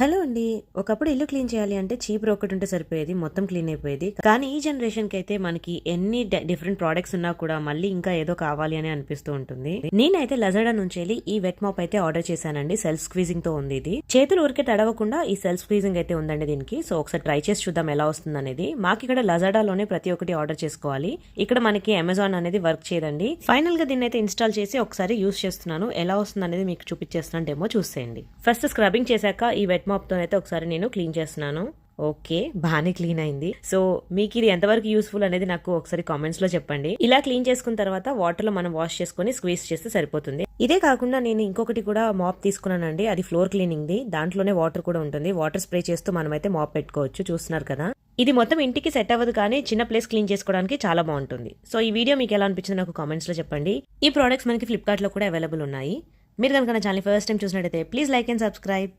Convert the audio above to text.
Hello అండి. ఒకప్పుడు ఇల్లు క్లీన్ చేయాలి అంటే చీపురు ఒకటి ఉంటే సరిపోయేది, మొత్తం క్లీన్ అయిపోయేది. కానీ ఈ జనరేషన్కి అయితే మనకి ఎన్ని డిఫరెంట్ ప్రోడక్ట్స్ ఉన్నా కూడా మళ్ళీ ఇంకా ఏదో కావాలి అని అనిపిస్తూ ఉంటుంది. నేనైతే లజాడా నుంచి వెళ్ళి ఈ వెట్ మాప్ అయితే ఆర్డర్ చేశానండి. సెల్ఫ్ స్క్వీజింగ్ తో ఉంది ఇది. చేతులు ఊరికే తడవకుండా ఈ సెల్ఫ్ స్క్వీజింగ్ అయితే ఉందండి దీనికి. సో ఒకసారి ట్రై చేసి చూద్దాం ఎలా వస్తుంది అనేది. మాకు ఇక్కడ లజాడాలోనే ప్రతి ఒక్కటి ఆర్డర్ చేసుకోవాలి. ఇక్కడ మనకి అమెజాన్ అనేది వర్క్ చేయదండి. ఫైనల్ గా దీన్ని అయితే ఇన్స్టాల్ చేసి ఒకసారి యూస్ చేస్తున్నాను. ఎలా వస్తుంది అనేది మీకు చూపించేస్తున్నాను, డెమో చూసేయండి. ఫస్ట్ స్క్రబ్బింగ్ చేశాక ఈ వెట్ మాప్ తో అయితే ఒకసారి నేను క్లీన్ చేస్తున్నాను. ఓకే, బాగానే క్లీన్ అయింది. సో మీకు ఇది ఎంతవరకు యూస్ఫుల్ అనేది నాకు ఒకసారి కామెంట్స్ లో చెప్పండి. ఇలా క్లీన్ చేసుకున్న తర్వాత వాటర్ లో మనం వాష్ చేసుకుని స్క్వీజ్ చేస్తే సరిపోతుంది. ఇదే కాకుండా నేను ఇంకొకటి కూడా మాప్ తీసుకున్నానండి. అది ఫ్లోర్ క్లీనింగ్ ది. దాంట్లోనే వాటర్ కూడా ఉంటుంది. వాటర్ స్ప్రే చేస్తూ మనం అయితే మాప్ పెట్టుకోవచ్చు. చూస్తున్నారు కదా, ఇది మొత్తం ఇంటికి సెట్ అవ్వదు కానీ చిన్న ప్లేస్ క్లీన్ చేసుకోవడానికి చాలా బాగుంటుంది. సో ఈ వీడియో మీకు ఎలా అనిపించింది నాకు కామెంట్స్ లో చెప్పండి. ఈ ప్రోడక్ట్స్ మనకి ఫ్లిప్కార్ట్ లో కూడా అవైలబుల్ ఉన్నాయి. మీరు కనుక నా ఛానల్ ఫస్ట్ టైం చూసినట్టయితే ప్లీజ్ లైక్ అండ్ సబ్స్క్రైబ్.